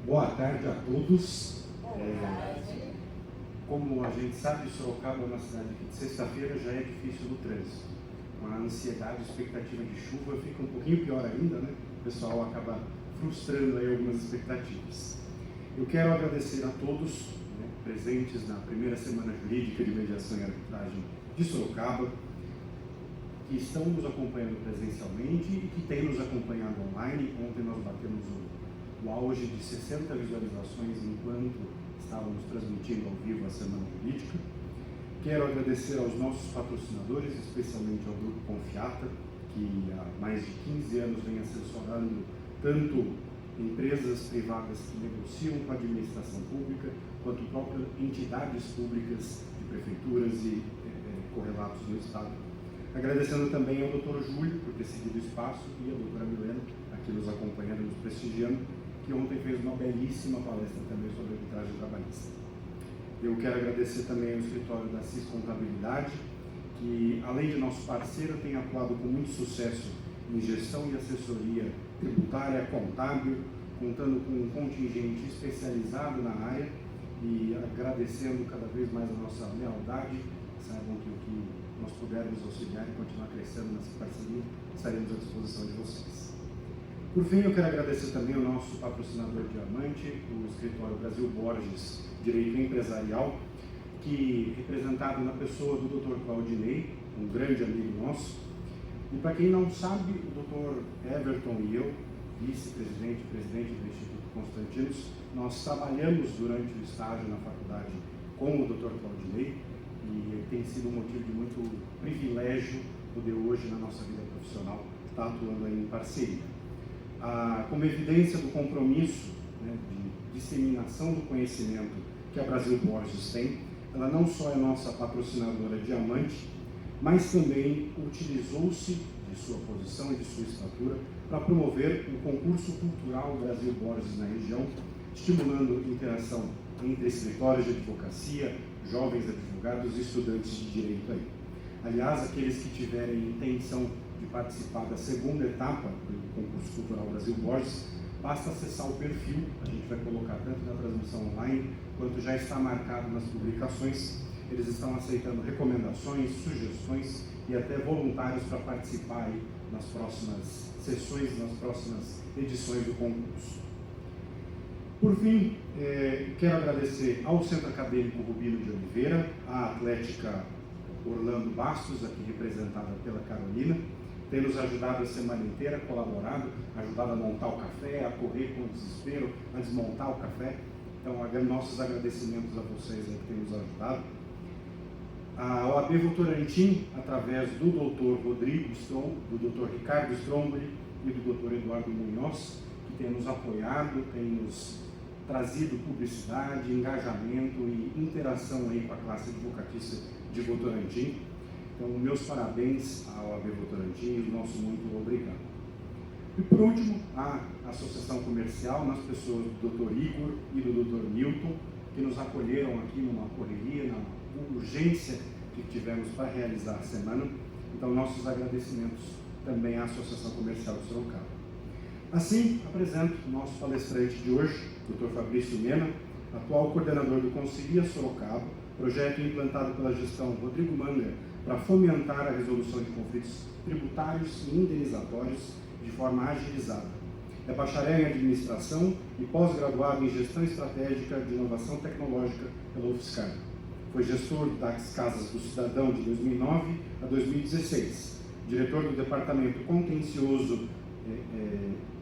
Boa tarde a todos. Como a gente sabe, Sorocaba é uma cidade que de sexta-feira já é difícil no trânsito. Com a ansiedade, expectativa de chuva fica um pouquinho pior ainda, né? O pessoal acaba frustrando aí algumas expectativas. Eu quero agradecer a todos, né, presentes na primeira semana jurídica de mediação e arbitragem de Sorocaba, que estão nos acompanhando presencialmente e que têm nos acompanhado online. Ontem nós batemos o auge de 60 visualizações enquanto estávamos transmitindo ao vivo a Semana Jurídica. Quero agradecer aos nossos patrocinadores, especialmente ao Grupo Confiata, que há mais de 15 anos vem assessorando tanto empresas privadas que negociam com a administração pública, quanto próprias entidades públicas de prefeituras e correlatos no Estado. Agradecendo também ao Dr. Júlio por ter seguido o espaço e a doutora Milena, aqui nos acompanhando, nos prestigiando, que ontem fez uma belíssima palestra também sobre arbitragem trabalhista. Eu quero agradecer também ao escritório da CIS Contabilidade, que além de nosso parceiro, tem atuado com muito sucesso em gestão e assessoria tributária, contábil, contando com um contingente especializado na área e agradecendo cada vez mais a nossa lealdade. Saibam que o que nós pudermos auxiliar e continuar crescendo nessa parceria, estaremos à disposição de vocês. Por fim, eu quero agradecer também ao nosso patrocinador diamante, o escritório Brasil Borges Direito Empresarial, que, representado na pessoa do Dr. Claudinei, um grande amigo nosso, e para quem não sabe, o Dr. Everton e eu, vice-presidente e presidente do Instituto Constantinos, nós trabalhamos durante o estágio na faculdade com o Dr. Claudinei, e tem sido um motivo de muito privilégio poder hoje, na nossa vida profissional, estar atuando aí em parceria. Como evidência do compromisso, né, de disseminação do conhecimento que a Brasil Borges tem, ela não só é nossa patrocinadora diamante, mas também utilizou-se de sua posição e de sua estatura para promover o concurso cultural Brasil Borges na região, estimulando interação entre escritórios de advocacia, jovens advogados e estudantes de direito aí. Aliás, aqueles que tiverem intenção de participar da segunda etapa do concurso cultural Brasil Borges, basta acessar o perfil, a gente vai colocar tanto na transmissão online, quanto já está marcado nas publicações. Eles estão aceitando recomendações, sugestões e até voluntários para participar aí nas próximas sessões, nas próximas edições do concurso. Por fim, quero agradecer ao Centro Acadêmico Rubino de Oliveira, à Atlética Orlando Bastos, aqui representada pela Carolina, tem nos ajudado a semana inteira, colaborado, ajudado a montar o café, a correr com o desespero, a desmontar o café. Então, nossos agradecimentos a vocês aí que têm nos ajudado. A OAB Votorantim, através do Dr. Rodrigo Strom, do Dr. Ricardo Stromboli e do Dr. Eduardo Munhoz, que tem nos apoiado, tem nos trazido publicidade, engajamento e interação aí com a classe advocatícia de Votorantim. Então, meus parabéns à OAB Votorantim e o nosso muito obrigado. E por último, a Associação Comercial, nas pessoas do Dr. Igor e do Dr. Milton, que nos acolheram aqui numa correria, na urgência que tivemos para realizar a semana. Então, nossos agradecimentos também à Associação Comercial de Sorocaba. Assim, apresento o nosso palestrante de hoje, Dr. Fabrício Mena, atual coordenador do Concilia Sorocaba, projeto implantado pela gestão Rodrigo Manga para fomentar a resolução de conflitos tributários e indenizatórios de forma agilizada. É bacharel em administração e pós-graduado em gestão estratégica de inovação tecnológica pela UFSCar. Foi gestor das Casas do Cidadão de 2009 a 2016, diretor do Departamento Contencioso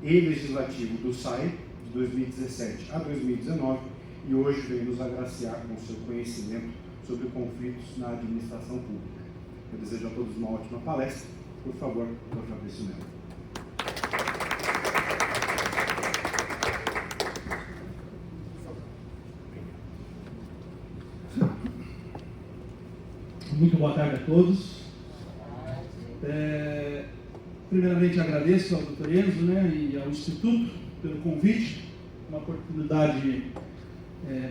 e Legislativo do SAI de 2017 a 2019 e hoje vem nos agraciar com seu conhecimento sobre conflitos na administração pública. Eu desejo a todos uma ótima palestra. Por favor, Dr. Fabrício Mena. Muito boa tarde a todos. Primeiramente agradeço ao Dr. Enzo, né, e ao Instituto pelo convite, uma oportunidade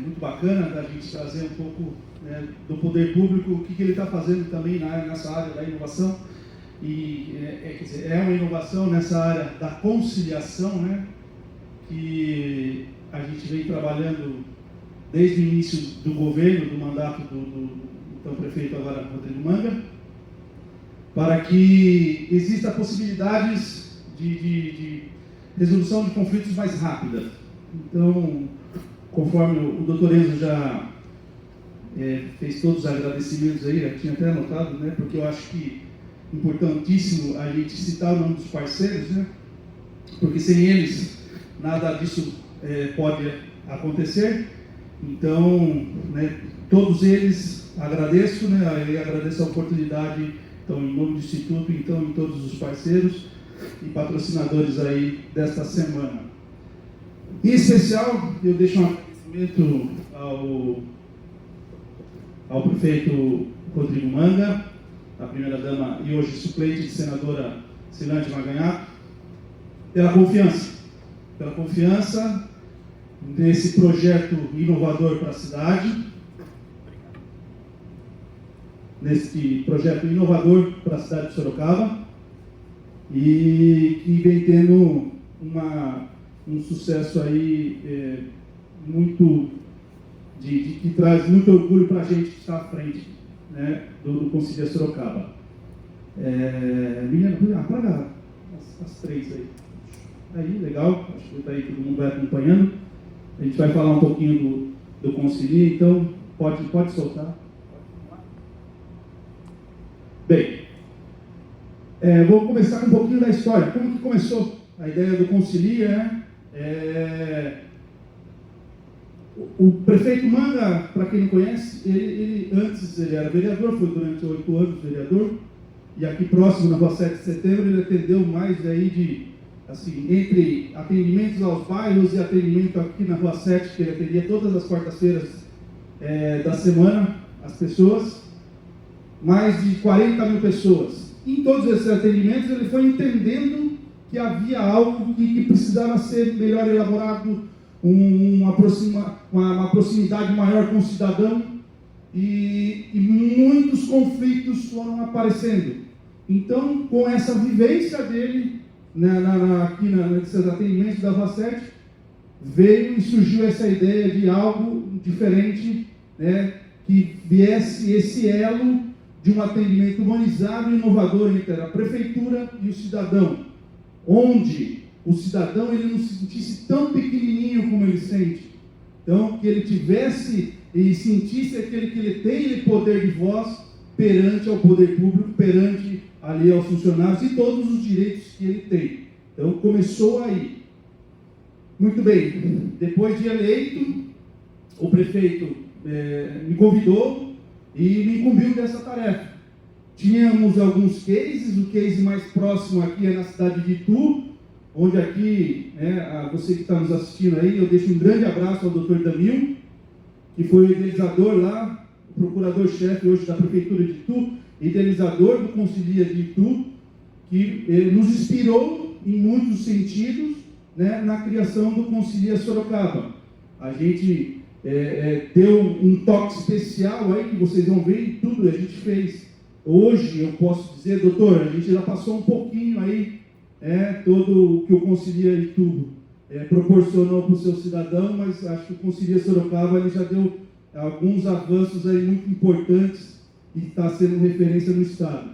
muito bacana da gente trazer um pouco, né, do poder público, o que ele está fazendo também nessa área da inovação. E quer dizer, é uma inovação nessa área da conciliação, né, que a gente vem trabalhando desde o início do governo, do mandato do então prefeito agora, Rodrigo Manga, para que exista possibilidades de resolução de conflitos mais rápidas. Então, conforme o doutor Enzo já fez todos os agradecimentos aí, eu tinha até anotado, né, porque eu acho que é importantíssimo a gente citar o nome dos parceiros, né, porque sem eles nada disso pode acontecer. Então, né, todos eles agradeço, né, eu agradeço a oportunidade, então, em nome do Instituto, então, em todos os parceiros e patrocinadores aí desta semana. Em especial, eu deixo um agradecimento ao prefeito Rodrigo Manga, a primeira-dama e hoje suplente de senadora Silândia Maganhato, pela confiança nesse projeto inovador para a cidade, de Sorocaba, e que vem tendo um sucesso aí que traz muito orgulho para a gente que está à frente, né, do Conselho Sorocaba. Liliana, apaga as três aí. Aí, legal, acho que aí todo mundo vai acompanhando. A gente vai falar um pouquinho do Conselho, então pode soltar. Bem, vou começar com um pouquinho da história. Como que começou a ideia do Conselho, né? O prefeito Manga, para quem não conhece, antes ele era vereador, foi durante 8 anos vereador, e aqui próximo, na Rua 7 de Setembro, ele atendeu mais aí entre atendimentos aos bairros e atendimento aqui na Rua 7, que ele atendia todas as quartas-feiras da semana, as pessoas, mais de 40 mil pessoas. Em todos esses atendimentos, ele foi entendendo que havia algo que precisava ser melhor elaborado, uma proximidade maior com o cidadão, e muitos conflitos foram aparecendo. Então, com essa vivência dele, aqui nesses atendimentos da Rua 7, veio e surgiu essa ideia de algo diferente, né, que viesse esse elo de um atendimento humanizado e inovador entre a prefeitura e o cidadão, onde o cidadão ele não se sentisse tão pequenininho como ele sente. Então, que ele tivesse e sentisse que ele tem poder de voz perante ao poder público, perante ali aos funcionários e todos os direitos que ele tem. Então, começou aí. Muito bem, depois de eleito, o prefeito me convidou e me incumbiu dessa tarefa. Tínhamos alguns cases, o case mais próximo aqui é na cidade de Itu, onde aqui, você que está nos assistindo aí, eu deixo um grande abraço ao Dr. Damil, que foi o idealizador lá, o procurador-chefe hoje da Prefeitura de Itu, idealizador do Conselho de Itu, que nos inspirou em muitos sentidos, né, na criação do Conselho Sorocaba. A gente deu um toque especial aí, que vocês vão ver em tudo, a gente fez. Hoje, eu posso dizer, doutor, a gente já passou um pouquinho aí, todo o que o Conselho de Itu proporcionou para o seu cidadão, mas acho que o Conselho Sorocaba ele já deu alguns avanços aí muito importantes e está sendo referência no Estado.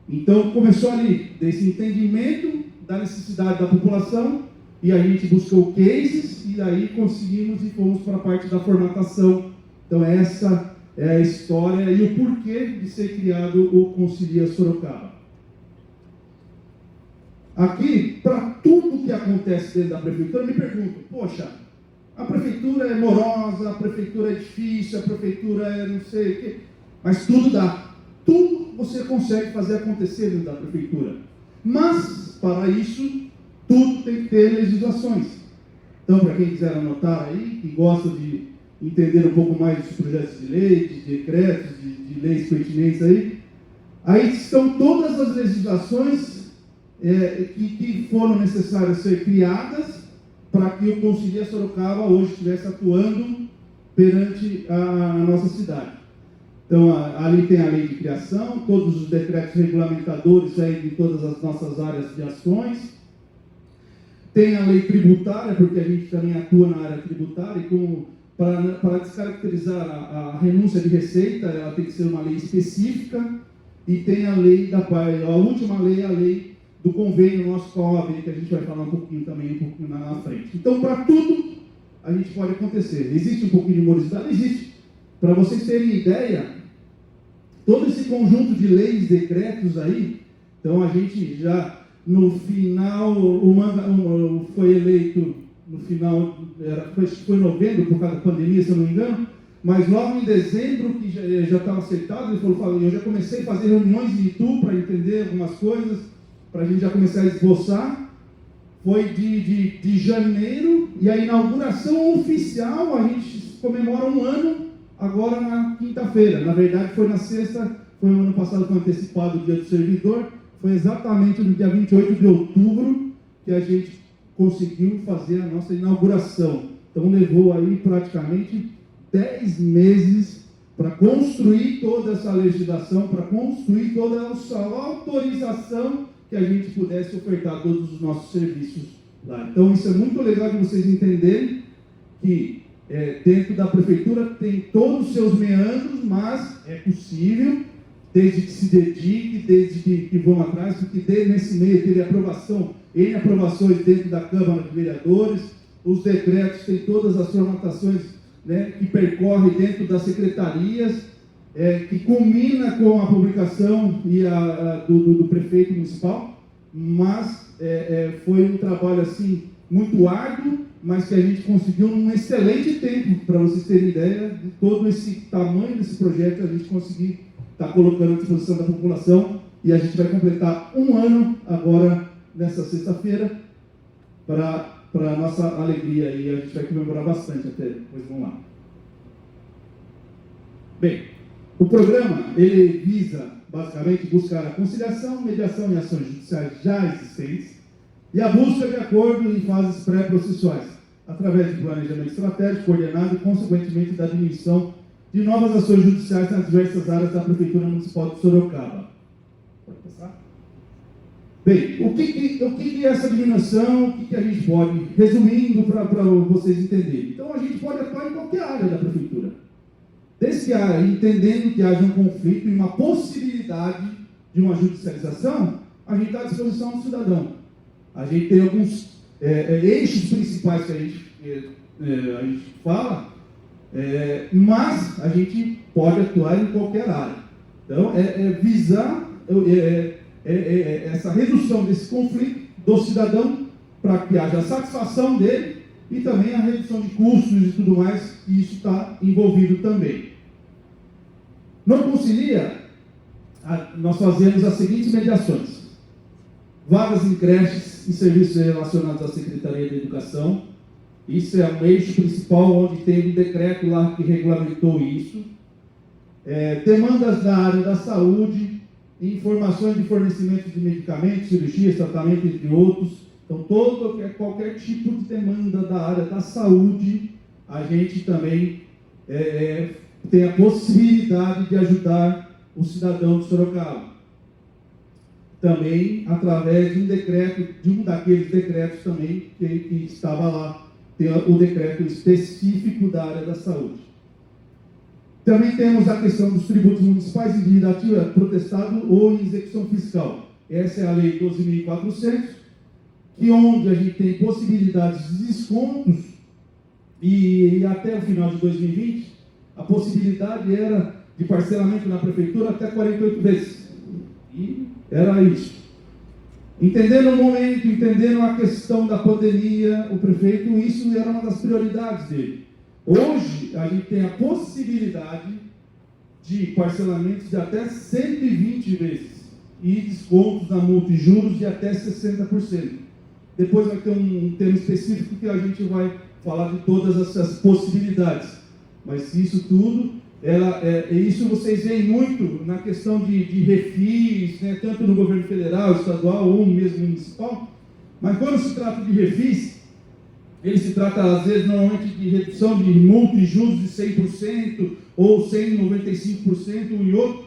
Então, começou ali, desse entendimento da necessidade da população, e a gente buscou cases, e aí conseguimos e fomos para a parte da formatação. Então, essa é a história e o porquê de ser criado o Conselho Sorocaba. Aqui, para tudo que acontece dentro da prefeitura, eu me pergunto, poxa, a prefeitura é morosa, a prefeitura é difícil, a prefeitura é não sei o quê, mas tudo dá. Tudo você consegue fazer acontecer dentro da prefeitura. Mas, para isso, tudo tem que ter legislações. Então, para quem quiser anotar aí, que gosta de entender um pouco mais dos projetos de lei, de decretos, de leis pertinentes aí estão todas as legislações que foram necessárias ser criadas para que o Conselho Sorocaba hoje estivesse atuando perante a nossa cidade. Então, ali tem a lei de criação, todos os decretos regulamentadores aí de todas as nossas áreas de ações. Tem a lei tributária, porque a gente também atua na área tributária, e para descaracterizar a renúncia de receita, ela tem que ser uma lei específica, e tem a lei a última lei é a lei do convênio nosso com a OAB, que a gente vai falar um pouquinho na frente. Então, para tudo, a gente pode acontecer. Existe um pouquinho de morosidade? Existe. Para vocês terem ideia, todo esse conjunto de leis, decretos aí, então a gente já, no final, foi eleito, no final, foi novembro, por causa da pandemia, se eu não me engano, mas logo em dezembro, que já estava acertado, ele falou, eu já comecei a fazer reuniões em Itu para entender algumas coisas, para a gente já começar a esboçar. Foi de janeiro, e a inauguração oficial, a gente comemora um ano, agora na quinta-feira. Na verdade, foi na sexta, foi no ano passado, foi antecipado o dia do servidor, foi exatamente no dia 28 de outubro que a gente conseguiu fazer a nossa inauguração. Então, levou aí praticamente 10 meses para construir toda essa legislação, para construir toda a autorização que a gente pudesse ofertar todos os nossos serviços lá. Então, isso é muito legal de vocês entenderem que dentro da prefeitura tem todos os seus meandros, mas é possível, desde que se dedique, desde que vão atrás, porque nesse meio teve N aprovações dentro da Câmara de Vereadores, os decretos têm todas as formatações, né, que percorrem dentro das secretarias, que culmina com a publicação do prefeito municipal, mas foi um trabalho assim muito árduo, mas que a gente conseguiu num excelente tempo. Para vocês terem ideia de todo esse tamanho desse projeto, a gente conseguiu estar colocando à disposição da população, e a gente vai completar um ano agora, nessa sexta-feira, para a nossa alegria, e a gente vai comemorar bastante até depois. Vamos lá. Bem, o programa, ele visa, basicamente, buscar a conciliação, mediação e ações judiciais já existentes e a busca de acordo em fases pré-processuais, através de planejamento estratégico, coordenado e, consequentemente, da diminuição de novas ações judiciais nas diversas áreas da Prefeitura Municipal de Sorocaba. Pode passar? Bem, o que é essa diminuição? O que a gente pode, resumindo para vocês entenderem. Então, a gente pode atuar em qualquer área da Prefeitura. Desde que entendendo que haja um conflito e uma possibilidade de uma judicialização, a gente está à disposição do cidadão. A gente tem alguns eixos principais que a gente fala, mas a gente pode atuar em qualquer área. Então, visar essa redução desse conflito do cidadão para que haja a satisfação dele e também a redução de custos e tudo mais, e isso está envolvido também. No Concilia, nós fazemos as seguintes mediações: vagas em creches e serviços relacionados à Secretaria de Educação. Isso é um eixo principal, onde tem um decreto lá que regulamentou isso. Demandas da área da saúde, informações de fornecimento de medicamentos, cirurgias, tratamento, entre outros. Então, qualquer tipo de demanda da área da saúde, a gente também tem a possibilidade de ajudar o cidadão de Sorocaba. Também através de um decreto, de um daqueles decretos também que estava lá, tem o decreto específico da área da saúde. Também temos a questão dos tributos municipais em dívida ativa, protestado ou em execução fiscal. Essa é a Lei 12.400, que onde a gente tem possibilidades de descontos, e até o final de 2020, a possibilidade era de parcelamento na prefeitura até 48 vezes. E era isso. Entendendo o momento, entendendo a questão da pandemia, o prefeito, isso era uma das prioridades dele. Hoje, a gente tem a possibilidade de parcelamentos de até 120 vezes e descontos na multa e juros de até 60%. Depois vai ter um termo específico que a gente vai falar de todas essas possibilidades. Mas isso tudo, isso vocês veem muito na questão de refis, né, tanto no governo federal, estadual ou mesmo municipal. Mas quando se trata de refis, ele se trata, às vezes, normalmente de redução de multa e juros de 100% ou 195% um e outro,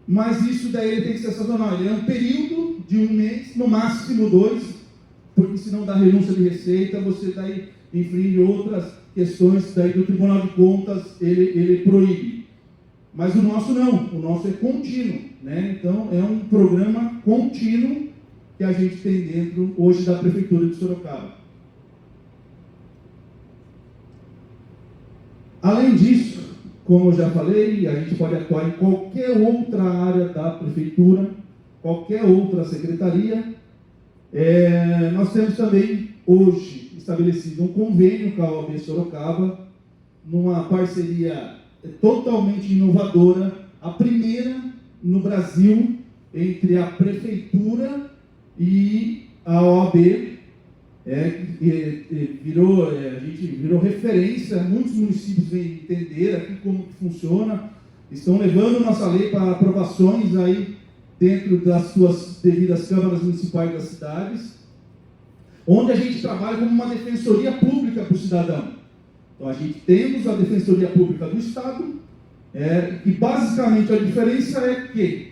mas isso daí tem que ser sazonal. Ele é um período de um mês, no máximo 2, porque senão dá renúncia de receita, você daí infringe outras questões daí do Tribunal de Contas, ele proíbe. Mas o nosso não, o nosso é contínuo, né? Então é um programa contínuo que a gente tem dentro hoje da Prefeitura de Sorocaba. Além disso, como eu já falei, a gente pode atuar em qualquer outra área da Prefeitura, qualquer outra secretaria. Nós temos também hoje estabelecido um convênio com a OAB Sorocaba, numa parceria totalmente inovadora, a primeira no Brasil entre a Prefeitura e a OAB. A gente virou referência, muitos municípios vêm entender aqui como que funciona, estão levando nossa lei para aprovações aí dentro das suas devidas câmaras municipais das cidades, onde a gente trabalha como uma defensoria pública para o cidadão. Então a gente temos a Defensoria Pública do Estado, e basicamente a diferença é que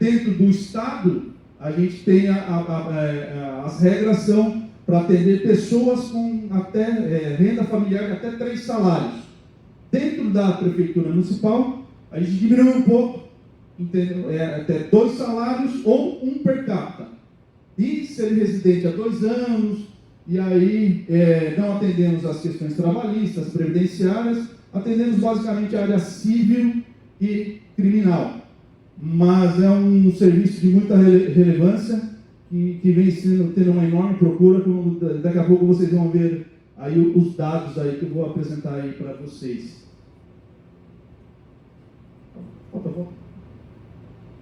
dentro do Estado a gente tem as regras são para atender pessoas com até renda familiar de até 3 salários. Dentro da Prefeitura Municipal, a gente diminuiu um pouco, até 2 salários ou 1 per capita. E ser residente há 2 anos, e aí não atendemos as questões trabalhistas, previdenciárias, atendemos basicamente a área civil e criminal. Mas é um serviço de muita relevância que vem tendo uma enorme procura, como daqui a pouco vocês vão ver aí os dados aí que eu vou apresentar aí para vocês. Volta.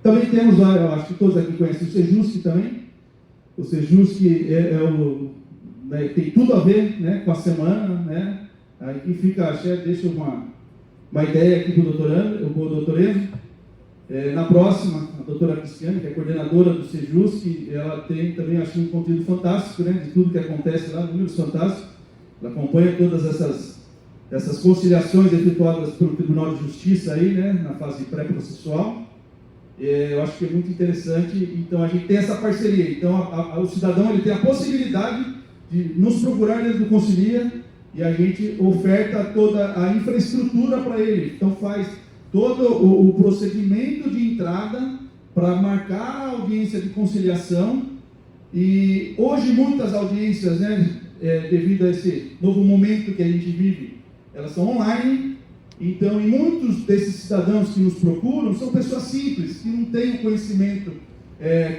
Também temos, eu acho que todos aqui conhecem o Sejusc também. O Sejusc tem tudo a ver, né, com a semana, né? Aí fica, deixa uma ideia aqui para o doutor Enzo. Na próxima, a doutora Cristiane, que é coordenadora do Sejusc, ela tem também, acho, um conteúdo fantástico, né, de tudo que acontece lá, números fantásticos. Ela acompanha todas essas conciliações efetuadas pelo Tribunal de Justiça aí, né, na fase pré-processual. Eu acho que é muito interessante. Então, a gente tem essa parceria. Então, o cidadão ele tem a possibilidade de nos procurar dentro do Concilia e a gente oferta toda a infraestrutura para ele. Então, faz todo o procedimento de entrada para marcar a audiência de conciliação. E hoje muitas audiências, né, devido a esse novo momento que a gente vive, elas são online. Então, e muitos desses cidadãos que nos procuram são pessoas simples, que não têm o conhecimento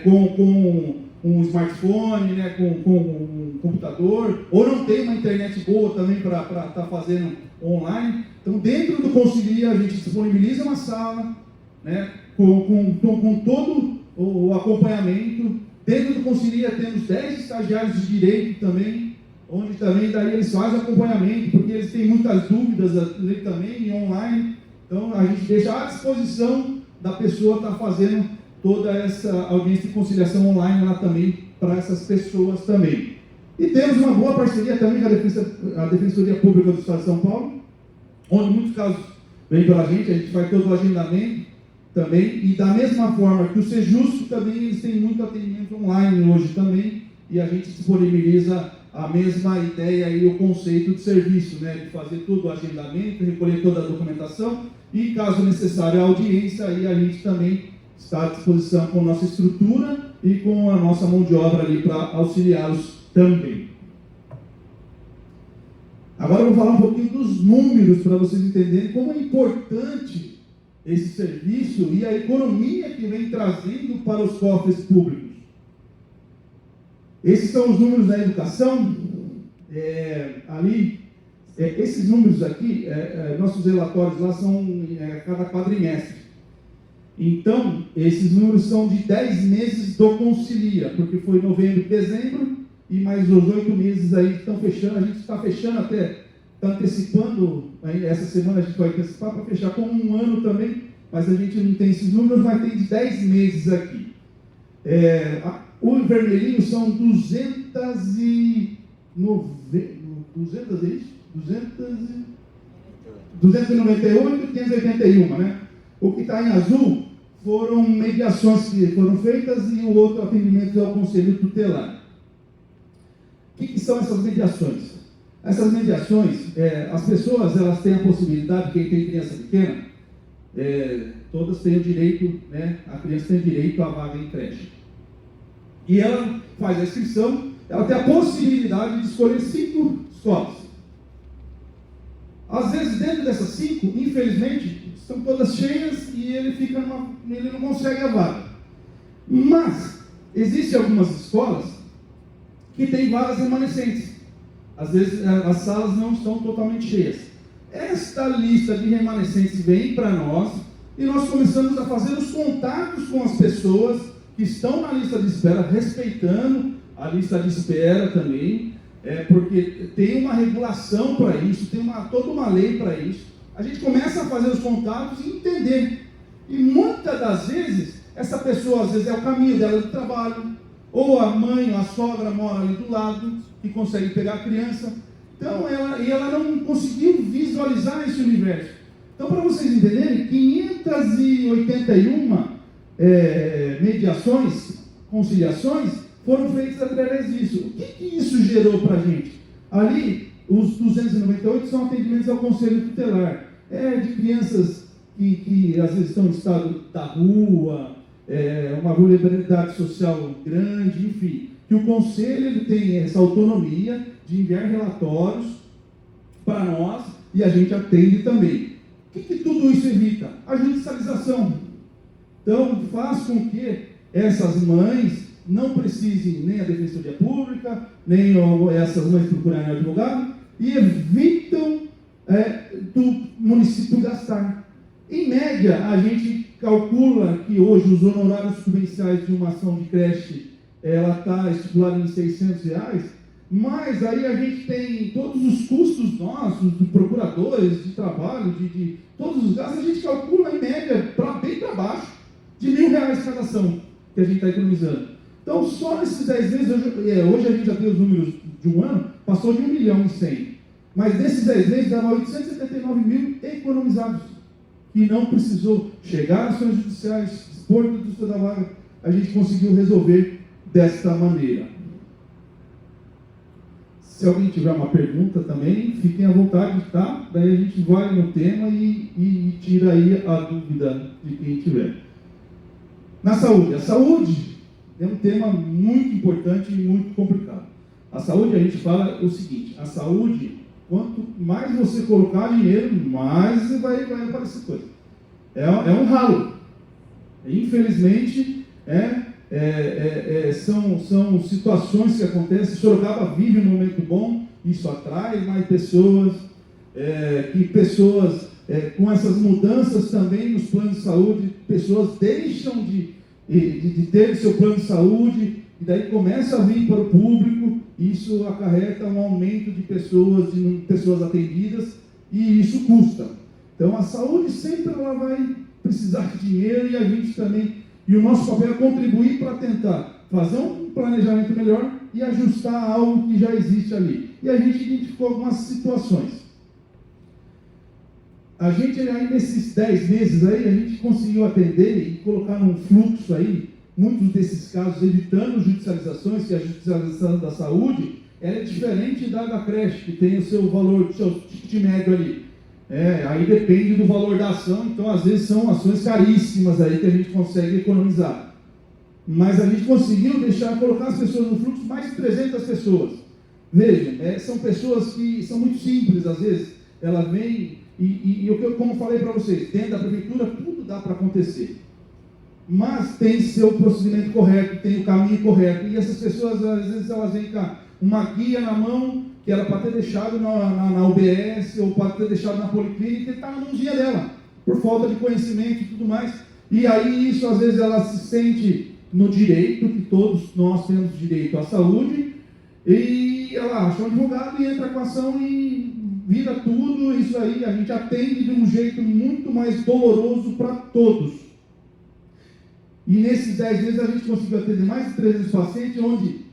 com um smartphone, né, com um computador, ou não tem uma internet boa também para estar fazendo online. Então, dentro do Concilia, a gente disponibiliza uma sala, né, com todo o acompanhamento. Dentro do Concilia temos 10 estagiários de direito também, onde também daí eles fazem acompanhamento, porque eles têm muitas dúvidas ali também, online. Então, a gente deixa à disposição da pessoa estar fazendo toda essa audiência de conciliação online lá também, para essas pessoas também. E temos uma boa parceria também com a Defensoria Pública do Estado de São Paulo, onde muitos casos vêm pela gente, a gente faz todo o agendamento também, e da mesma forma que o Sejusc também, eles têm muito atendimento online hoje também, e a gente disponibiliza a mesma ideia e o conceito de serviço, né, de fazer todo o agendamento, recolher toda a documentação, e caso necessário a audiência, aí a gente também está à disposição com a nossa estrutura e com a nossa mão de obra ali para auxiliá-los também. Agora eu vou falar um pouquinho dos números para vocês entenderem como é importante esse serviço e a economia que vem trazendo para os cofres públicos. Esses são os números da educação. Esses números aqui, nossos relatórios lá são cada quadrimestre. Então, esses números são de 10 meses do Concilia, porque foi novembro e dezembro, e mais os 8 meses aí estão fechando. A gente está fechando até, está antecipando, aí, essa semana a gente vai antecipar para fechar com 1 ano também, mas a gente não tem esses números, mas tem de 10 meses aqui. O vermelhinho são 298, 581, né? O que está em azul foram mediações que foram feitas e o outro atendimento ao Conselho Tutelar. O que são essas mediações? Essas mediações, as pessoas elas têm a possibilidade, quem tem criança pequena, todas têm o direito, né, a criança tem o direito à vaga em creche. E ela faz a inscrição, ela tem a possibilidade de escolher 5 escolas. Às vezes, dentro dessas 5, infelizmente, estão todas cheias e ele não consegue a vaga. Mas, existem algumas escolas que têm vagas remanescentes. Às vezes, as salas não estão totalmente cheias. Esta lista de remanescentes vem para nós e nós começamos a fazer os contatos com as pessoas que estão na lista de espera, respeitando a lista de espera também, porque tem uma regulação para isso, tem toda uma lei para isso. A gente começa a fazer os contatos e entender. E muitas das vezes, essa pessoa, às vezes, é o caminho dela do trabalho, ou a mãe, ou a sogra mora ali do lado, e consegue pegar a criança. Então, ela não conseguiu visualizar esse universo. Então, para vocês entenderem, 581 mediações, conciliações, foram feitas através disso. O que isso gerou para a gente? Ali, os 298 são atendimentos ao conselho tutelar. De crianças que às vezes estão em estado da rua, uma vulnerabilidade social grande, enfim. Que o conselho ele tem essa autonomia de enviar relatórios para nós e a gente atende também. O que tudo isso evita? A judicialização. Então, faz com que essas mães não precisem nem a Defensoria Pública, nem essas mães procurarem advogado, e evitam do município gastar. Em média, a gente calcula que hoje os honorários subvenciais de uma ação de creche, ela está estipulada em R$600, mas aí a gente tem todos os custos nossos, de procuradores, de trabalho, de todos os gastos, a gente calcula em média, bem para baixo, de R$1.000 cada ação que a gente está economizando. Então, só nesses 10 meses, hoje a gente já tem os números de um ano, passou de 1.100.000. Mas nesses 10 meses, dava 879 mil economizados. E não precisou chegar às ações judiciais, expor tudo da vaga, a gente conseguiu resolver desta maneira. Se alguém tiver uma pergunta também, fiquem à vontade, tá? Daí a gente vai no tema e tira aí a dúvida de quem tiver. Na saúde. A saúde é um tema muito importante e muito complicado. A saúde, a gente fala o seguinte, a saúde, quanto mais você colocar dinheiro, mais vai aparecer coisa. É um ralo. Infelizmente, são situações que acontecem. Sorocaba vive um momento bom, isso atrai mais pessoas, com essas mudanças também nos planos de saúde, pessoas deixam de ter seu plano de saúde, e daí começa a vir para o público, isso acarreta um aumento de pessoas atendidas, e isso custa. Então a saúde sempre ela vai precisar de dinheiro, e a gente também, e o nosso papel é contribuir para tentar fazer um planejamento melhor e ajustar algo que já existe ali. E a gente identificou algumas situações. A gente aí nesses 10 meses aí, a gente conseguiu atender e colocar num fluxo aí, muitos desses casos, evitando judicializações, que a judicialização da saúde, ela é diferente da creche, que tem o seu valor, o seu ticket médio ali. Aí depende do valor da ação, então às vezes são ações caríssimas aí que a gente consegue economizar. Mas a gente conseguiu colocar as pessoas no fluxo, mais de 300 pessoas. Vejam, são pessoas que são muito simples, às vezes, ela vem... E como falei para vocês, dentro da prefeitura tudo dá para acontecer. Mas tem seu procedimento correto, tem o caminho correto. E essas pessoas, às vezes, elas vêm com uma guia na mão, que era para ter deixado na UBS, ou para ter deixado na policlínica, e está na mãozinha dela, por falta de conhecimento e tudo mais. E aí, isso, às vezes, ela se sente no direito, que todos nós temos direito à saúde, e ela acha um advogado e entra com a ação e vira tudo, isso aí a gente atende de um jeito muito mais doloroso para todos. E nesses 10 meses a gente conseguiu atender mais de 300 pacientes, onde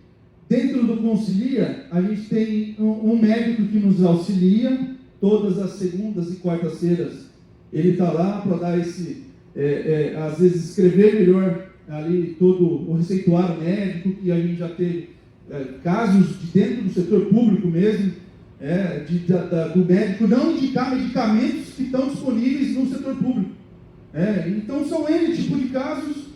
dentro do Concilia a gente tem um médico que nos auxilia, todas as segundas e quartas-feiras ele está lá para dar às vezes escrever melhor ali todo o receituário médico, que a gente já teve casos de dentro do setor público mesmo, do médico não indicar medicamentos que estão disponíveis no setor público. Então são N tipo de casos,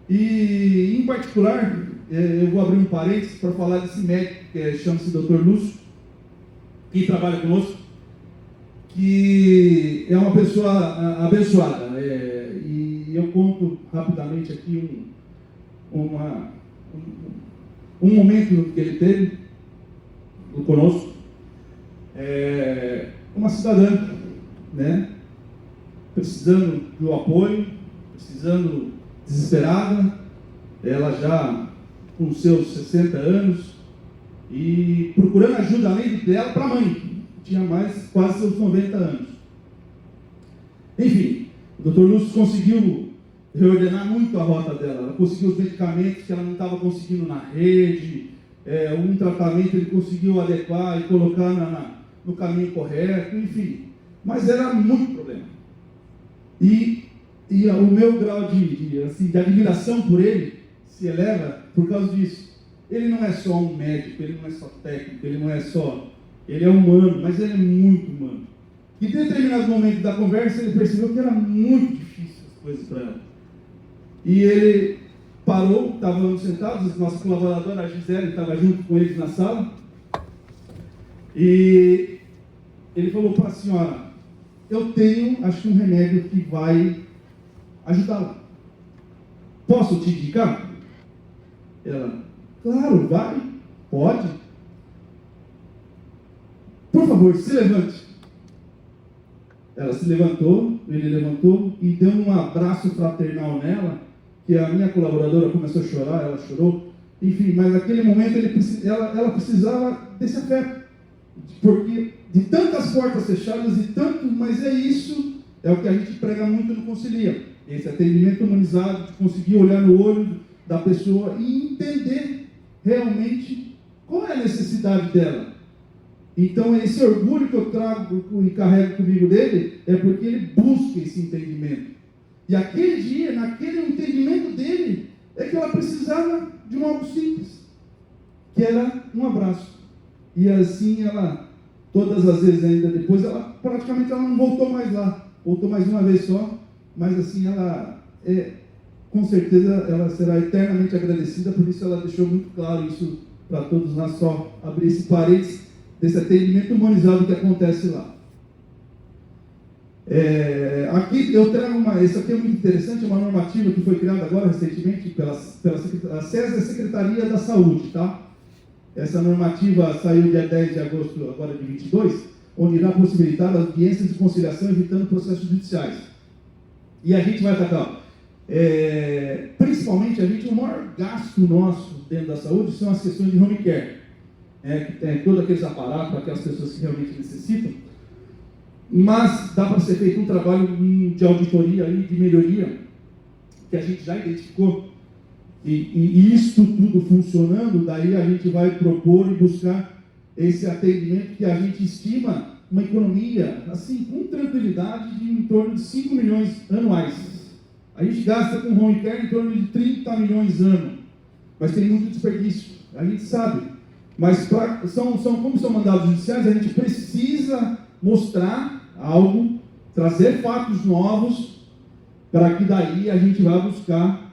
e em particular, eu vou abrir um parênteses para falar desse médico, que chama-se Dr. Lúcio, que trabalha conosco, que é uma pessoa abençoada. E eu conto rapidamente aqui um momento que ele teve conosco. Uma cidadã, né, precisando do apoio, precisando, desesperada, ela já com seus 60 anos, e procurando ajuda além dela para a mãe, que tinha quase seus 90 anos. Enfim, o Dr. Lúcio conseguiu reordenar muito a rota dela. Ela conseguiu os medicamentos que ela não estava conseguindo na rede, um tratamento ele conseguiu adequar e colocar no caminho correto, enfim. Mas era muito problema. E o meu grau de admiração por ele se eleva por causa disso. Ele não é só um médico, ele não é só técnico, ele é humano, mas ele é muito humano. Em determinado momento da conversa, ele percebeu que era muito difícil as coisas para ela. E ele parou, estávamos sentados, nossa colaboradora, a Gisele, estava junto com eles na sala, e ele falou para a senhora: eu tenho, acho que um remédio que vai ajudá-la. Posso te indicar? Ela: claro, vai, pode. Por favor, se levante. Ela se levantou, ele levantou e deu um abraço fraternal nela, que a minha colaboradora começou a chorar, ela chorou. Enfim, mas naquele momento ela precisava desse afeto, porque de tantas portas fechadas mas isso é o que a gente prega muito no Concilia, esse atendimento humanizado, de conseguir olhar no olho da pessoa e entender realmente qual é a necessidade dela. Então esse orgulho que eu trago e carrego comigo dele é porque ele busca esse entendimento. E aquele dia, naquele entendimento dele, é que ela precisava de um algo simples, que era um abraço. E assim ela, todas as vezes ainda depois, praticamente não voltou mais lá. Voltou mais uma vez só, mas assim ela, com certeza, ela será eternamente agradecida, por isso ela deixou muito claro isso para todos nós, só abrir esse parênteses desse atendimento humanizado que acontece lá. Aqui eu trago isso aqui é muito interessante, é uma normativa que foi criada agora recentemente pela SES, Secretaria da Saúde, tá? Essa normativa saiu dia 10 de agosto agora de 22, onde irá possibilitar audiências de conciliação evitando processos judiciais. E a gente vai atacar, principalmente o maior gasto nosso dentro da saúde são as questões de home care, que tem todos aqueles aparatos para aquelas pessoas que realmente necessitam. Mas dá para ser feito um trabalho de auditoria e de melhoria, que a gente já identificou, e isso tudo funcionando, daí a gente vai propor e buscar esse atendimento que a gente estima uma economia, assim, com tranquilidade, de em torno de 5 milhões anuais. A gente gasta com home care em torno de 30 milhões ano, mas tem muito desperdício, a gente sabe. Mas como são mandados judiciais, a gente precisa mostrar algo, trazer fatos novos, para que daí a gente vá buscar,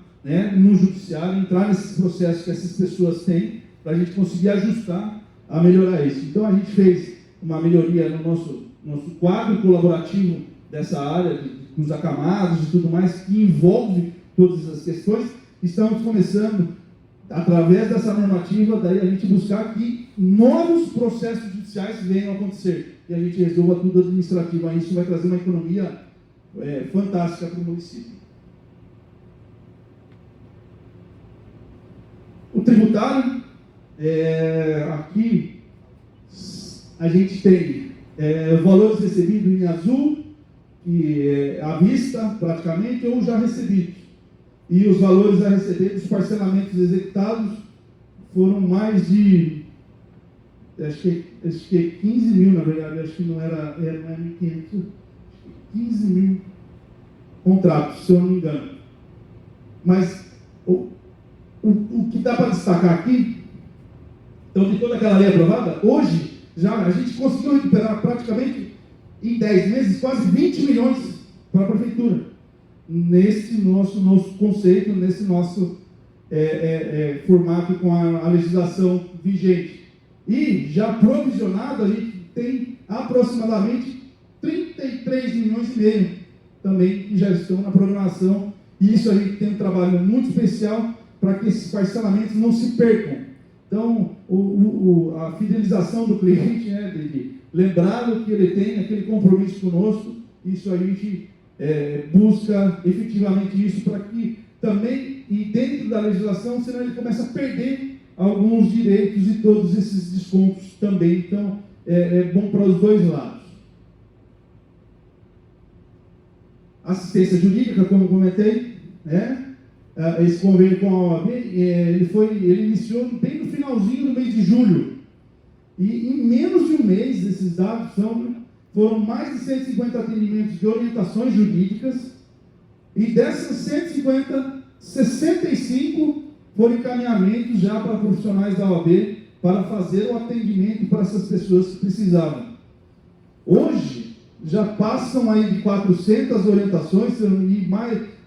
no judiciário, entrar nesses processos que essas pessoas têm, para a gente conseguir ajustar a melhorar isso. Então a gente fez uma melhoria no nosso quadro colaborativo dessa área, dos acamados e tudo mais, que envolve todas essas questões. Estamos começando, através dessa normativa, daí a gente buscar que novos processos judiciais venham a acontecer e a gente resolva tudo administrativo. Aí isso vai trazer uma economia fantástica para o município. O tributário, aqui a gente tem valores recebidos em azul, que à vista praticamente, ou já recebidos. E os valores a receber dos parcelamentos executados foram mais de, acho que 15 mil, na verdade, acho que não era 1.500, 15 mil contratos, se eu não me engano. Mas o que dá para destacar aqui Então, de toda aquela lei aprovada, hoje, já a gente conseguiu recuperar praticamente, em 10 meses, quase 20 milhões para a prefeitura. Nesse nosso conceito, nesse nosso formato com a legislação vigente. E, já provisionado, a gente tem aproximadamente 33 milhões e meio também que já estão na programação. E isso a gente tem um trabalho muito especial para que esses parcelamentos não se percam. Então, a fidelização do cliente, né, de lembrá-lo que ele tem aquele compromisso conosco, isso a gente busca efetivamente isso para que também, e dentro da legislação, senão ele começa a perder alguns direitos e todos esses descontos também. Então, é bom para os dois lados. Assistência jurídica, como eu comentei, né? Esse convênio com a OAB, ele iniciou bem no finalzinho do mês de julho. E em menos de um mês, esses dados foram mais de 150 atendimentos de orientações jurídicas, e dessas 150, 65 foram encaminhamentos já para profissionais da OAB para fazer o atendimento para essas pessoas que precisavam. Hoje, já passam aí de 400 orientações e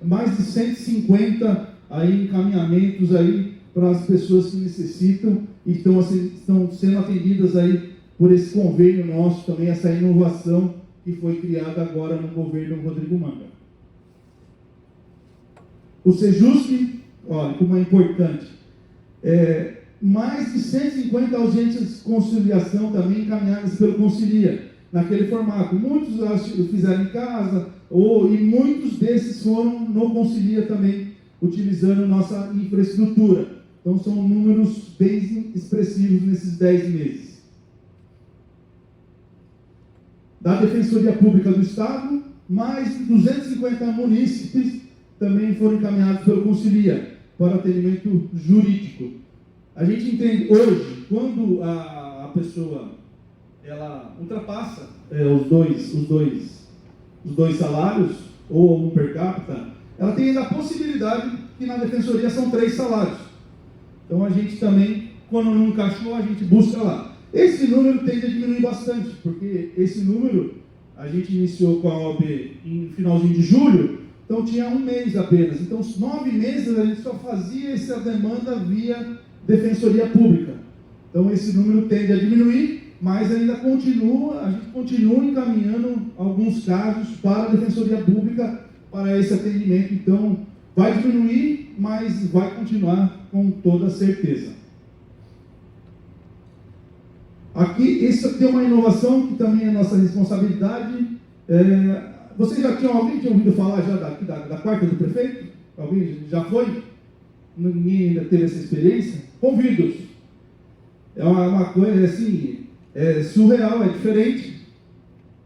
mais de 150 aí encaminhamentos aí para as pessoas que necessitam e estão sendo atendidas aí por esse convênio nosso também, essa inovação que foi criada agora no governo Rodrigo Manga. O Sejusc, olha como é importante, mais de 150 audiências de conciliação também encaminhadas pelo Concilia, naquele formato. Muitos fizeram em casa, e muitos desses foram no Concilia também, utilizando nossa infraestrutura. Então, são números bem expressivos nesses 10 meses. Da Defensoria Pública do Estado, mais de 250 munícipes também foram encaminhados pelo Concilia para atendimento jurídico. A gente entende hoje, quando a pessoa ela ultrapassa os dois salários, ou um per capita, ela tem ainda a possibilidade que na Defensoria são 3 salários. Então a gente também, quando não encaixou, a gente busca lá. Esse número tende a diminuir bastante, porque esse número a gente iniciou com a OAB em finalzinho de julho, então tinha um mês apenas. Então, os 9 meses a gente só fazia essa demanda via Defensoria Pública. Então, esse número tende a diminuir, mas ainda a gente continua encaminhando alguns casos para a Defensoria Pública para esse atendimento. Então, vai diminuir, mas vai continuar com toda certeza. Aqui, isso aqui é uma inovação que também é nossa responsabilidade. Vocês alguém tinha ouvido falar já da quarta do prefeito? Alguém já foi? Ninguém ainda teve essa experiência? Convido-os. É uma coisa assim, surreal, é diferente.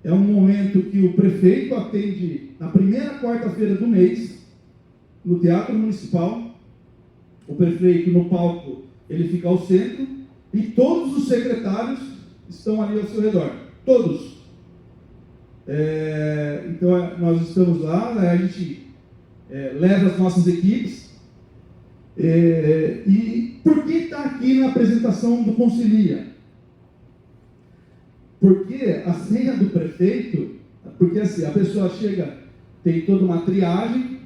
É um momento que o prefeito atende na primeira quarta-feira do mês, no Teatro Municipal. O prefeito no palco, ele fica ao centro, e todos os secretários estão ali ao seu redor. Todos. Então, nós estamos lá, né, a gente leva as nossas equipes. E por que está aqui na apresentação do Concilia? Porque a senha do prefeito, porque assim, a pessoa chega, tem toda uma triagem,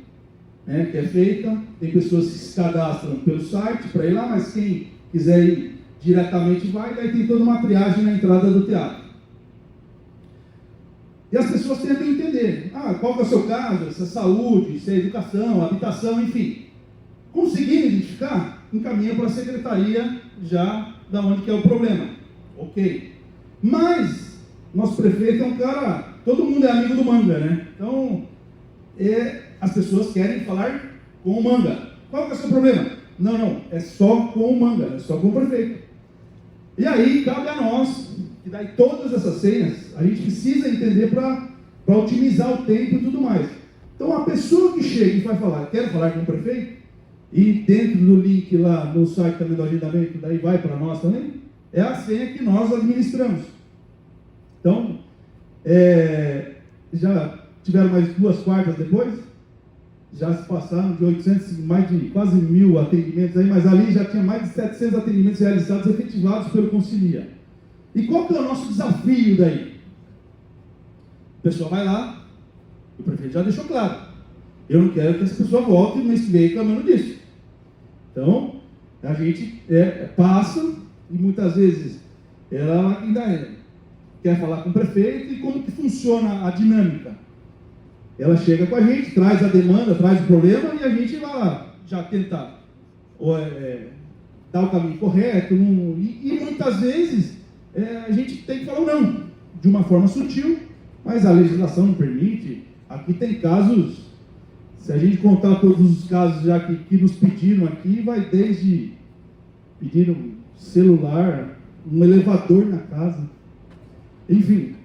né, que é feita, tem pessoas que se cadastram pelo site para ir lá, mas quem quiser ir diretamente vai, daí tem toda uma triagem na entrada do teatro. E as pessoas tentam entender, qual que é o seu caso, se é saúde, se é educação, habitação, enfim. Conseguindo identificar, encaminha para a secretaria já da onde que é o problema. Ok. Mas, nosso prefeito é um cara, todo mundo é amigo do Manga, né? Então, as pessoas querem falar com o Manga. Qual que é o seu problema? Não, é só com o Manga, é só com o prefeito. E aí, cabe a nós, que daí todas essas senhas, a gente precisa entender para otimizar o tempo e tudo mais. Então, a pessoa que chega e vai falar, quero falar com o prefeito, e dentro do link lá no site também do agendamento, daí vai para nós também, é a senha que nós administramos. Então, já tiveram mais 2 quartas depois? já se passaram de 800, mais de quase 1.000 atendimentos aí, mas ali já tinha mais de 700 atendimentos realizados, efetivados pelo Concilia. E qual que é o nosso desafio daí? A pessoa vai lá, o prefeito já deixou claro, eu não quero que essa pessoa volte no mês que vem reclamando disso. Então, a gente passa, e muitas vezes ela ainda quer falar com o prefeito, e como que funciona a dinâmica? Ela chega com a gente, traz a demanda, traz o problema, e a gente vai lá já tentar dar o caminho correto, e muitas vezes a gente tem que falar um não, de uma forma sutil, mas a legislação não permite. Aqui tem casos, se a gente contar todos os casos já que nos pediram aqui, vai desde pedir um celular, um elevador na casa, enfim,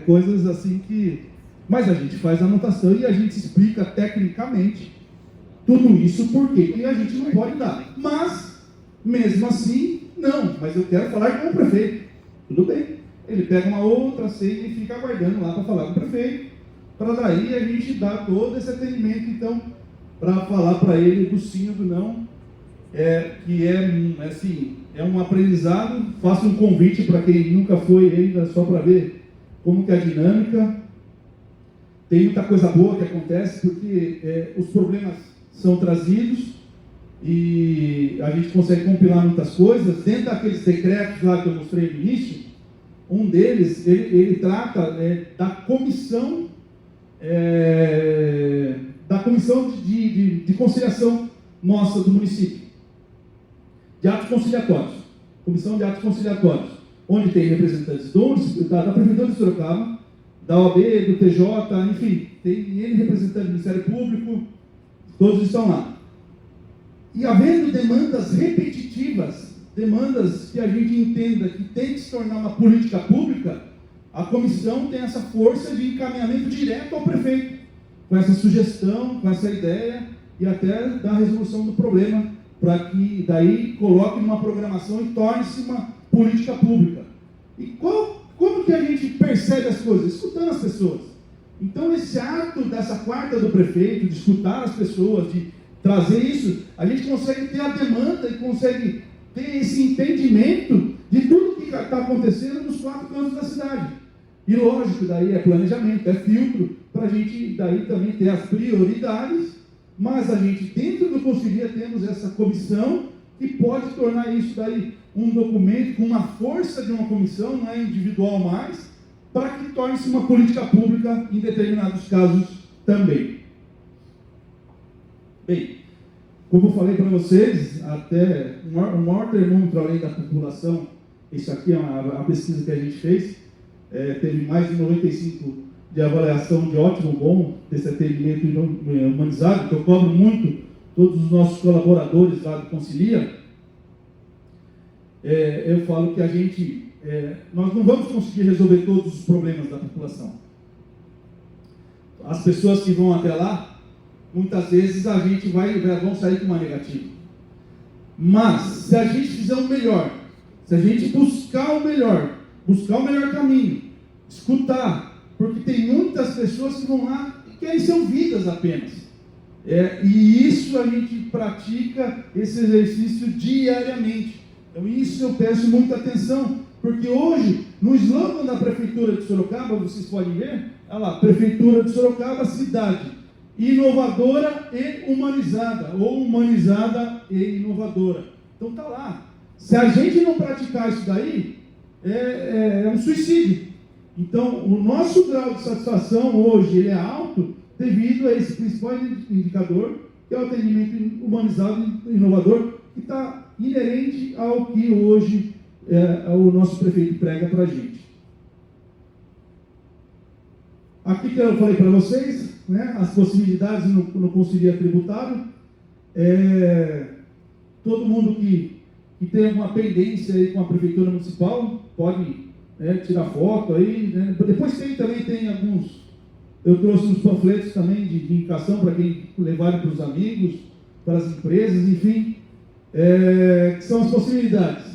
coisas assim que... Mas a gente faz a anotação e a gente explica tecnicamente tudo isso, porque a gente não pode dar. Mas, mesmo assim, não, mas eu quero falar com o prefeito. Tudo bem. Ele pega uma outra senha e fica aguardando lá para falar com o prefeito, para daí a gente dar todo esse atendimento, então, para falar para ele do sim ou do não, que assim, é um aprendizado. Faço um convite para quem nunca foi ainda, só para ver como que é a dinâmica. Tem muita coisa boa que acontece, porque os problemas são trazidos e a gente consegue compilar muitas coisas. Dentro daqueles decretos lá que eu mostrei no início, um deles, ele trata da comissão de conciliação nossa do município, de atos conciliatórios, comissão de atos conciliatórios, onde tem representantes da Prefeitura de Sorocaba, da OAB, do TJ, enfim, tem N representantes do Ministério Público, todos estão lá. E havendo demandas repetitivas, demandas que a gente entenda que tem que se tornar uma política pública, a comissão tem essa força de encaminhamento direto ao prefeito, com essa sugestão, com essa ideia, e até da resolução do problema, para que daí coloque numa programação e torne-se uma política pública. E como que a gente percebe as coisas? Escutando as pessoas. Então, esse ato dessa quarta do prefeito, de escutar as pessoas, de trazer isso, a gente consegue ter a demanda e consegue ter esse entendimento de tudo que está acontecendo nos 4 cantos da cidade. E lógico, daí é planejamento, é filtro, para a gente daí também ter as prioridades, mas a gente, dentro do Concilia, temos essa comissão que pode tornar isso daí um documento com uma força de uma comissão, não é individual mais, para que torne-se uma política pública em determinados casos também. Bem, como eu falei para vocês, até o maior termômetro além da população, isso aqui é a pesquisa que a gente fez, teve mais de 95 de avaliação de ótimo, bom, desse atendimento humanizado, que eu cobro muito todos os nossos colaboradores lá do Concilia. Eu falo que a gente, nós não vamos conseguir resolver todos os problemas da população. As pessoas que vão até lá, muitas vezes a gente vão sair com uma negativa. Mas, se a gente fizer o melhor, se a gente buscar o melhor caminho, escutar, porque tem muitas pessoas que vão lá e querem ser ouvidas apenas. E isso a gente pratica, esse exercício diariamente. Então isso eu peço muita atenção, porque hoje, no slogan da Prefeitura de Sorocaba, vocês podem ver, olha lá, Prefeitura de Sorocaba, cidade inovadora e humanizada, ou humanizada e inovadora. Então está lá. Se a gente não praticar isso daí, é um suicídio. Então, o nosso grau de satisfação hoje ele é alto devido a esse principal indicador, que é o atendimento humanizado e inovador, que está inerente ao que hoje o nosso prefeito prega para a gente. Aqui que eu falei para vocês, né, as possibilidades no Concilia tributário. Todo mundo que tem alguma pendência aí com a Prefeitura Municipal pode tirar foto aí. Né. Depois tem alguns, eu trouxe uns panfletos também de indicação para quem levar para os amigos, para as empresas, enfim. Que são as possibilidades.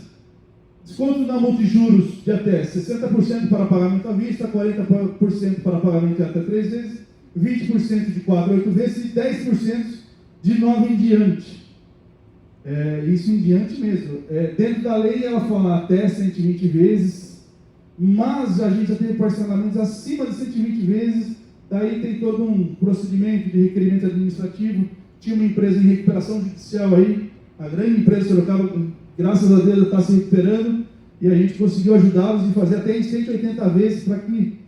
Desconto na multijuros de até 60% para pagamento à vista, 40% para pagamento em até 3 vezes 20% de 4 a 8 vezes e 10% de 9 em diante. Isso em diante mesmo. Dentro da lei ela fala até 120 vezes, mas a gente já teve parcelamentos acima de 120 vezes, daí tem todo um procedimento de requerimento administrativo. Tinha uma empresa em recuperação judicial aí, a grande empresa de Sorocaba, graças a Deus está se recuperando, e a gente conseguiu ajudá-los e fazer até em 180 vezes para que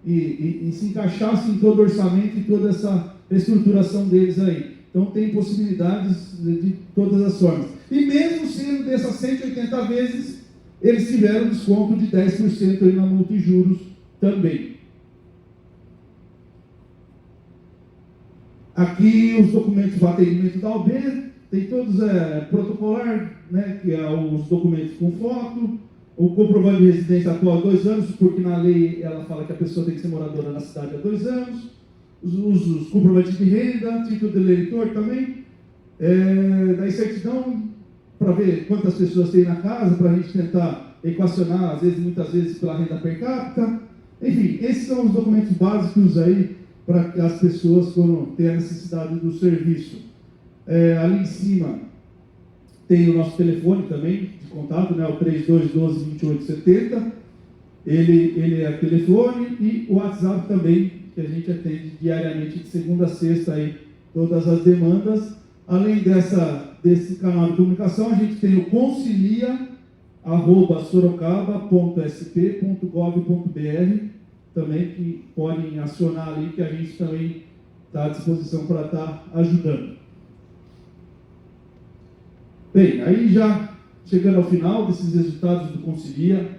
e se encaixasse em todo o orçamento e toda essa estruturação deles aí. Então tem possibilidades de todas as formas. E mesmo sendo dessas 180 vezes, eles tiveram desconto de 10% aí na multa e juros também. Aqui os documentos do atendimento da OB, tem todos protocolar, né, que é os documentos com foto, o comprovante de residência atual há 2 anos, porque na lei ela fala que a pessoa tem que ser moradora na cidade há 2 anos, os comprovantes de renda, título de eleitor também, daí certidão, para ver quantas pessoas tem na casa, para a gente tentar equacionar, muitas vezes pela renda per capita. Enfim, esses são os documentos básicos aí para que as pessoas, quando têm a necessidade do serviço. Ali em cima tem o nosso telefone também de contato, né, o 3212-2870. Ele é telefone, e o WhatsApp também, que a gente atende diariamente de segunda a sexta aí, todas as demandas. Além desse canal de comunicação, a gente tem o concilia@sorocaba.sp.gov.br também, que podem acionar ali, que a gente também está à disposição para estar ajudando. Bem, aí já chegando ao final desses resultados do Concilia,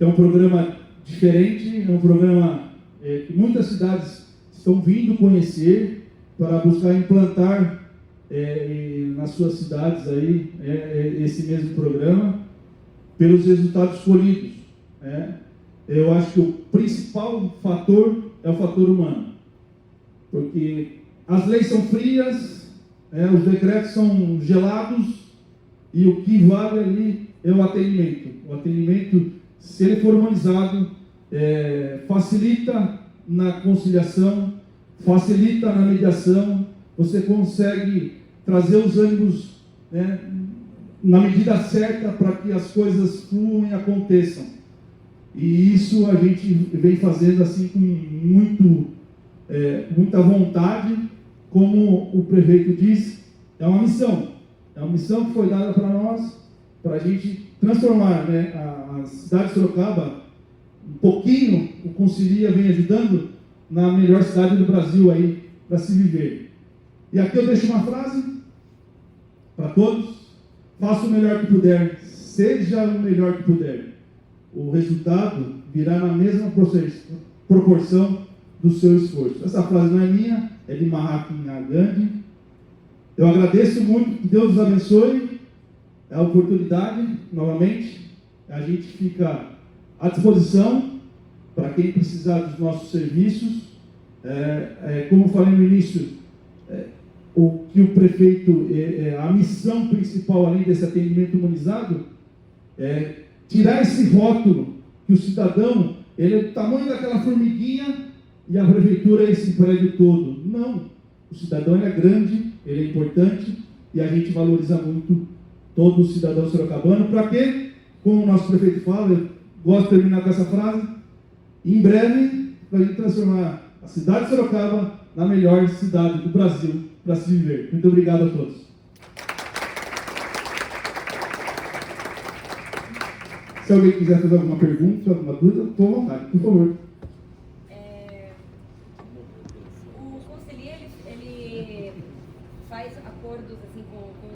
é um programa diferente, é um programa que muitas cidades estão vindo conhecer para buscar implantar nas suas cidades aí, esse mesmo programa, pelos resultados colhidos. Eu acho que o principal fator é o fator humano, porque as leis são frias, os decretos são gelados, e o que vale ali é o atendimento. O atendimento, se ele for humanizado, facilita na conciliação, facilita na mediação, você consegue trazer os ânimos, na medida certa para que as coisas fluam e aconteçam. E isso a gente vem fazendo assim com muita vontade, como o prefeito disse, é uma missão que foi dada para nós, para a gente transformar a cidade de Sorocaba, um pouquinho, o Concilia vem ajudando, na melhor cidade do Brasil aí, para se viver. E aqui eu deixo uma frase para todos: faça o melhor que puder, seja o melhor que puder. O resultado virá na mesma proporção do seu esforço. Essa frase não é minha, é de Mahatma Gandhi. Eu agradeço muito, que Deus os abençoe a oportunidade, novamente. A gente fica à disposição para quem precisar dos nossos serviços. Como eu falei no início, o que o prefeito, a missão principal, além desse atendimento humanizado, é tirar esse rótulo que o cidadão, ele é do tamanho daquela formiguinha e a prefeitura é esse prédio todo. Não, o cidadão ele é grande, ele é importante, e a gente valoriza muito todo o cidadão sorocabano. Para quê? Como o nosso prefeito fala, eu gosto de terminar com essa frase: em breve, para a gente transformar a cidade de Sorocaba na melhor cidade do Brasil para se viver. Muito obrigado a todos. Se alguém quiser fazer alguma pergunta, alguma dúvida, estou à vontade, por favor. O Concilia, ele faz acordos assim, com